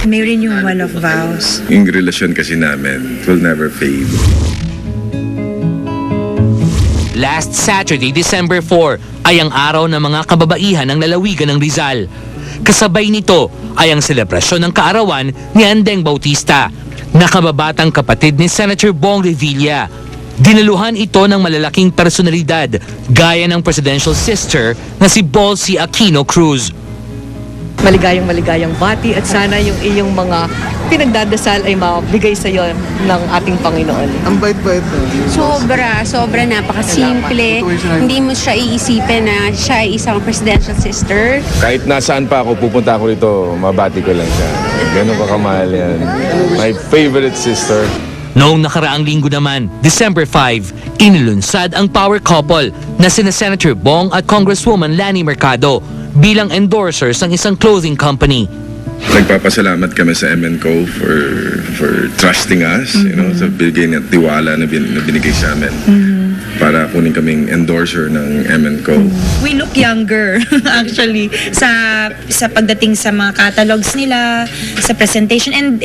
May renewal of vows. Yung relasyon kasi namin will never fade. Last Saturday, December 4, ay ang araw ng mga kababaihan ng lalawigan ng Rizal. Kasabay nito ay ang selebrasyon ng kaarawan ni Andeng Bautista, na kababatang kapatid ni Senator Bong Revilla. Dinaluhan ito ng malalaking personalidad gaya ng presidential sister na si Bolsie Aquino Cruz. Maligayang bati at sana yung iyong mga pinagdadasal ay mabigay sa iyo ng ating Panginoon. Ang bait-bait na. Sobra napakasimple. Hindi mo siya iisipin na siya ay isang presidential sister. Kahit nasaan pa ako, pupunta ako rito, mabati ko lang siya. Ganun ka kamahal yan. My favorite sister. Noong nakaraang linggo naman, December 5, inilunsad ang power couple na sina Senator Bong at Congresswoman Lani Mercado bilang endorsers ng isang clothing company. Nagpapasalamat kami sa MNCO for trusting us, you know, sa bigay ng tiwala na binigay sa amin. Para kunin kaming endorser ng MNCO. We look younger actually sa pagdating sa mga catalogs nila, sa presentation and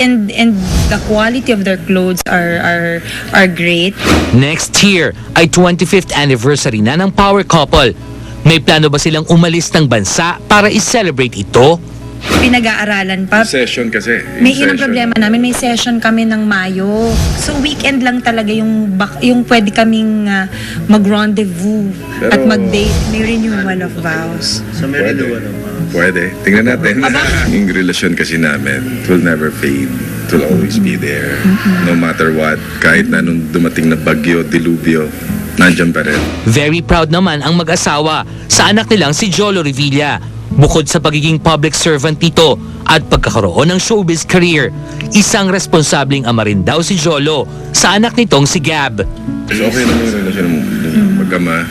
the quality of their clothes are great. Next year ay 25th anniversary na ng power couple. May plano ba silang umalis ng bansa para i-celebrate ito? Pinag-aaralan pa. Session kasi. May ilang problema namin, may session kami ng Mayo. So weekend lang talaga yung pwede kaming mag-rendezvous at mag-date. May renewal of vows. Pwede. Tingnan natin. Yung relasyon kasi namin will never fade. It will always be there. No matter what. Kahit na nung dumating na bagyo, dilubyo, nandiyan pa rin. Very proud naman ang mag-asawa sa anak nilang si Jolo Revilla. Bukod sa pagiging public servant nito at pagkakaroon ng showbiz career, isang responsableng ama rin daw si Jolo sa anak nitong si Gab. So okay naman yung relasyon ng mag-ama.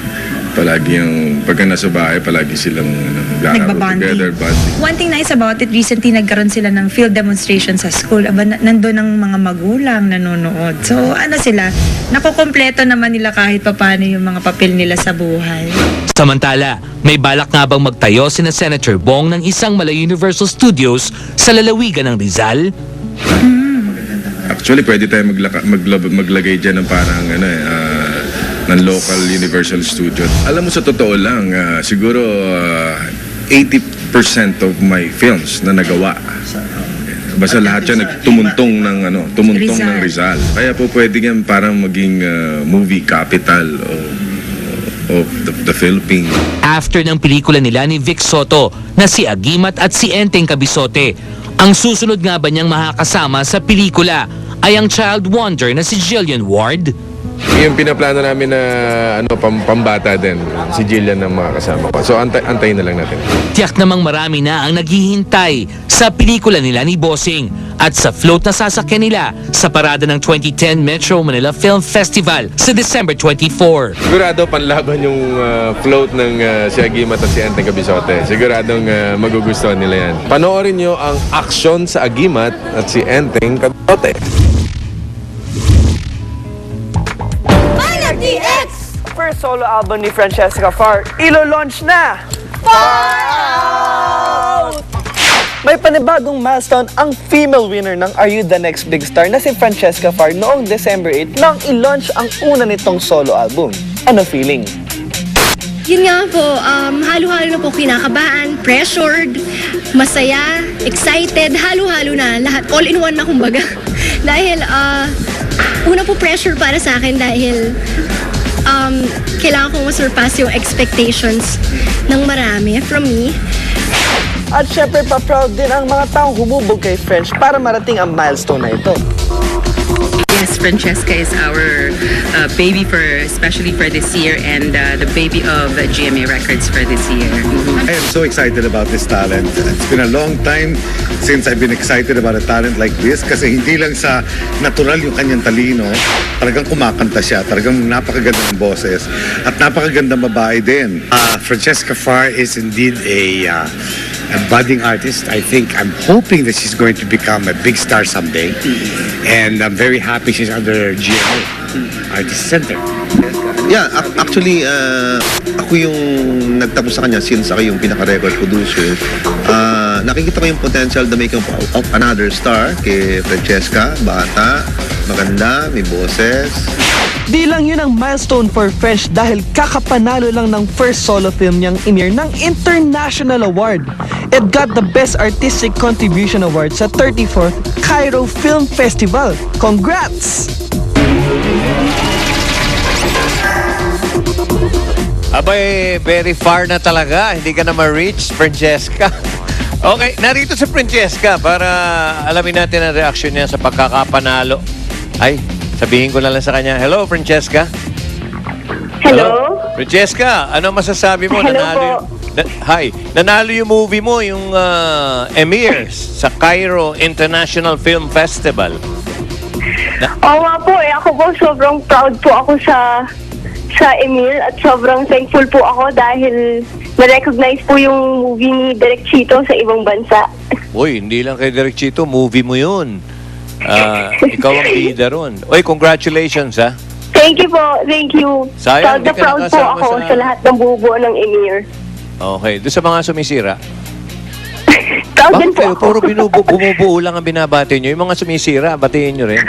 Palagi yung pagka nasa bahay, palagi silang Nagbabanding. together, bonding. One thing nice about it, recently nagkaroon sila ng field demonstration sa school. Nandun ang mga magulang nanonood. So ano sila, nakukompleto naman nila kahit papano yung mga papel nila sa buhay. Samantala, may balak nga bang magtayo sina Senator Bong ng isang mala Universal Studios sa lalawigan ng Rizal? Actually, pwede tayo maglagay dyan ng parang ng local Universal Studio. Alam mo, sa totoo lang, siguro 80% of my films na nagawa. Basta lahat siya nagtumuntong ng Rizal. Kaya po pwede yan parang maging movie capital of the Philippines. After ng pelikula nila ni Vic Soto na si Agimat at si Enteng Cabisote, ang susunod nga ba niyang makakasama sa pelikula ay ang child wonder na si Jillian Ward? Yung pinaplano namin na pambata din, si Jillian ng mga kasama ko. So antayin na lang natin. Tiyak namang marami na ang naghihintay sa pelikula nila ni Bossing at sa float na sasakyan nila sa parada ng 2010 Metro Manila Film Festival sa December 24. Sigurado panlaban yung float ng si Agimat at si Enteng Cabisote. Siguradong magugustuhan nila yan. Panoorin nyo ang aksyon sa Agimat at si Enteng Cabisote. First solo album ni Francesca Farr, ilo-launch na! Wow! May panibagong milestone ang female winner ng Are You the Next Big Star na si Francesca Farr noong December 8 nang i-launch ang una nitong solo album. Ano feeling? Yun nga po, halo-halo na po, kinakabahan, pressured, masaya, excited, halo-halo na, lahat, all in one na kumbaga. Dahil, una po pressure para sa akin dahil kailangan kong masurpass yung expectations ng marami from me. At syempre pa-proud din ang mga taong humubog kay French para marating ang milestone na ito. Yes, Francesca is our baby especially for this year and the baby of GMA Records for this year. I am so excited about this talent. It's been a long time since I've been excited about a talent like this kasi hindi lang sa natural yung kanyang talino, talagang kumakanta siya, talagang napakaganda ng boses at napakagandang babae din. Francesca Farr is indeed a a budding artist. I'm hoping that she's going to become a big star someday. And I'm very happy she's under GMA, Artist Center. Yeah, actually, ako yung nagtapos sa kanya since ako yung pinaka-record producer. Nakikita ko yung potential the making of another star kay Francesca, bata, maganda, may boses. Di lang yun ang milestone for French dahil kakapanalo lang ng first solo film niyang Emir ng International Award. It got the Best Artistic Contribution Award sa 34th Cairo Film Festival. Congrats! Abay, very far na talaga. Hindi ka na ma-reach, Francesca. Okay, narito si Francesca para alamin natin ang reaction niya sa pagkakapanalo. Ay, sabihin ko na lang sa kanya, hello, Francesca. Hello? Francesca, ano masasabi mo? Hello po. Nanalo yung movie mo, yung Emir sa Cairo International Film Festival. Oo nga po ako po sobrang proud po ako sa Emir at sobrang thankful po ako dahil na-recognize po yung movie ni Direk Chito sa ibang bansa. Uy, hindi lang kay Direk Chito, movie mo yun. Ikaw ang bida ron. Uy, congratulations ha. Thank you po, thank you. Sayang, Proud na hindi ka proud po nakasama ako sa lahat ng bubuo ng Emir. Okay, doon sa mga sumisira. Proud Bakit din po kayo? ako. Puro bumubuo lang ang binabati nyo. Yung mga sumisira, batiin nyo rin.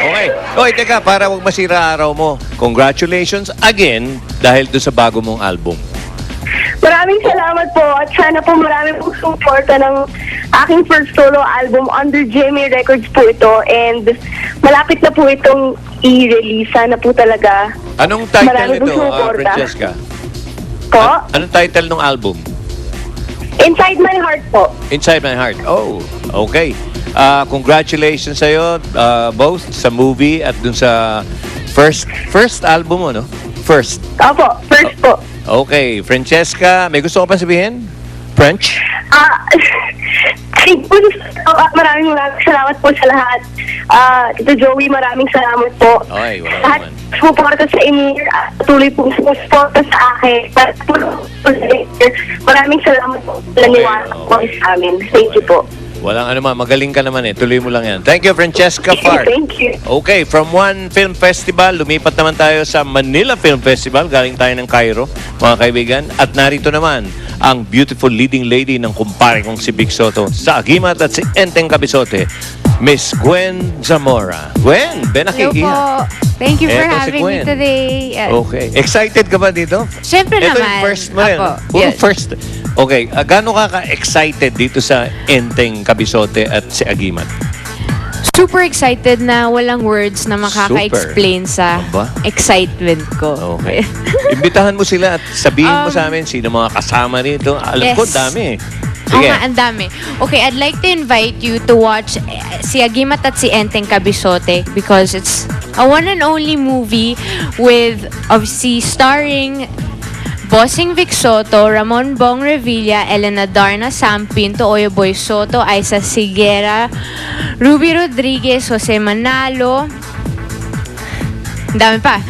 Okay. Oy, teka, para wag masira araw mo. Congratulations again dahil doon sa bago mong album. Maraming salamat po at sana po marami pong suporta ng aking first solo album under GMA Records po ito and malapit na po itong i-release. Sana po talaga. Anong title Marami nito, pong suporta. Francesca? Po? Anong title ng album? Inside My Heart po. Inside My Heart. Oh, okay. Congratulations sa'yo, both sa movie at dun sa first album mo, no? First. Opo, first po. Okay, Francesca, may gusto ko pa sabihin? French? Maraming salamat po sa lahat. Tito Joey, maraming salamat po. Okay, wala Lahat naman. sumuporta sa Emir at patuloy po sumuporta sa akin. Maraming salamat po. Laniwala po sa amin. Thank you po. Walang ano man, magaling ka naman eh. Tuloy mo lang yan. Thank you, Francesca Fart. Thank you. Okay, from one film festival, lumipat naman tayo sa Manila Film Festival. Galing tayo ng Cairo, mga kaibigan. At narito naman ang beautiful leading lady ng kumpare kong si Vic Soto sa Agimat at si Enteng Cabizote, Miss Gwen Zamora. Gwen, Hello benakikiha. po. Thank you for Eto si having me Gwen. today. Yes. Okay. Excited ka ba dito? Siyempre Ito naman. yung first mo rin. Apo, Puro yes. first. Okay, gaano ka ka-excited dito sa Enteng Cabizote at si Agimat? Super excited na walang words na makaka-explain sa Aba. excitement ko. Okay. Imbitahan mo sila at sabihin mo sa amin sino mga kasama rito. Alam ko, Yes. dami. Oo Sige. nga, ang dami. Okay, I'd like to invite you to watch si Agimat at si Enteng Cabizote because it's a one and only movie with, obviously, starring Bossing Vic Soto, Ramon Bong Revilla, Elena Darna Sampinto, Oyo Boy Soto, Aiza Siguera, Ruby Rodriguez, Jose Manalo, ang dami pa.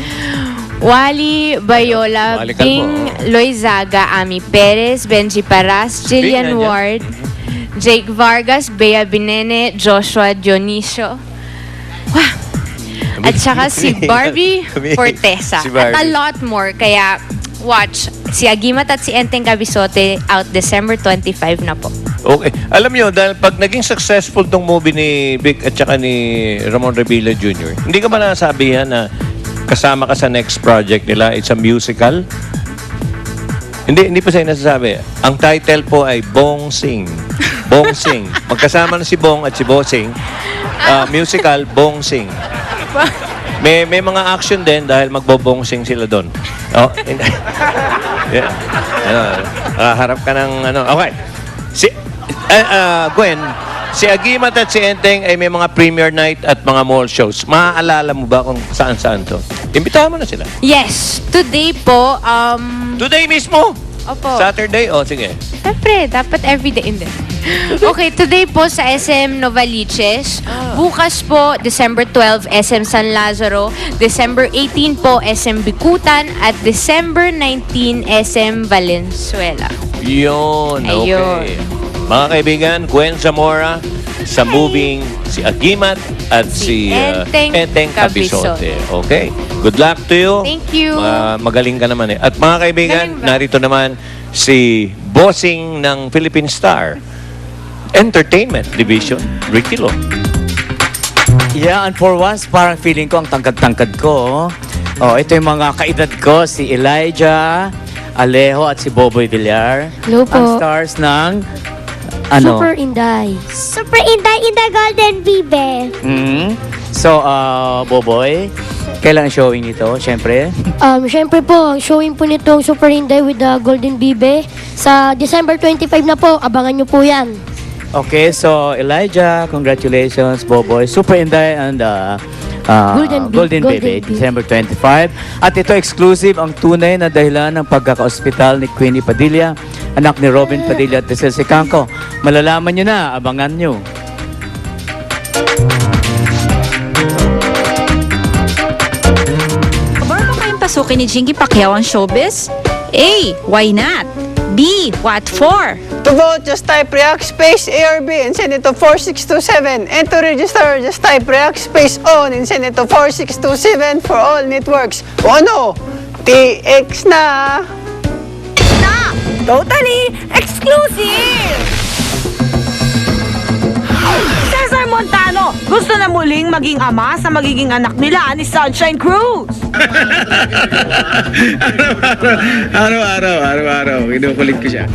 Wally Bayola, Wally Calvo, Bing Loizaga, Ami Perez, Benji Paras, Jillian Bing, Ward, Jake Vargas, Bea Binene, Joshua Dionisio. Wow. At saka si Barbie Fortesa. Si Barbie. At a lot more. Kaya watch si Agimat at si Enteng Cabizote out December 25 na po. Okay. Alam nyo, dahil pag naging successful tong movie ni Vic at saka ni Ramon Revilla Jr., hindi ka ba nasabihan na kasama ka sa next project nila? It's a musical? Hindi pa sa'yo nasasabi. Ang title po ay Bong Sing. Bong Sing. Magkasama na si Bong at si Bossing. Musical, Bong Sing. May mga action din dahil magbobong sing sila doon. Oh, yeah. Harap ka ng ano. Okay. Gwen, si Agimat at si Enteng ay may mga premiere night at mga mall shows. Maaalala mo ba kung saan-saan to? Imbitahan mo na sila. Yes, today po, Today mismo? opo. Saturday? O, sige. Siyempre, dapat everyday. Hindi. Okay, today po sa SM Novaliches. Bukas po, December 12, SM San Lazaro. December 18 po, SM Bikutan. At December 19, SM Valenzuela. Yun, okay. Ayun. Mga kaibigan, Gwen Zamora sa moving si Agimat at si Enteng Cabisote. Okay. Good luck to you. Thank you. Magaling ka naman eh. At mga kaibigan, Galing ba? narito naman si bossing ng Philippine Star Entertainment Division, Ricky Lo. Yeah, and for once, parang feeling ko ang tangkad-tangkad ko. Oh, ito yung mga kaedad ko, si Elijah, Alejo at si Boboy Villar. Hello po. Ang stars ng ano? Super Inday. Super Inday in the Golden Bibe. So, Boboy, kailan ang showing nito? Siyempre. Syempre po, showing po nitong Super Inday with the Golden Bibe sa December 25 na po. Abangan nyo po yan. Okay, so Elijah, congratulations, Boboy. Super Inday and Golden Baby, December 25. At ito exclusive ang tunay na dahilan ng pagkaka-ospital ni Queenie Padilla, anak ni Robin Padilla at Tesel Sicangco. Malalaman nyo na, abangan nyo. Kabar ba kayong pasukin ni Jinky Pacquiao ang showbiz? A. Why not? B. What for? To vote, just type React Space ARB and send it to 4627. And to register, just type React Space ON and send it to 4627 for all networks. O ano? TX na! Totally exclusive! Cesar Montano, gusto na muling maging ama sa magiging anak nila ni Sunshine Cruz. Araw-araw, kinukulit ko siya.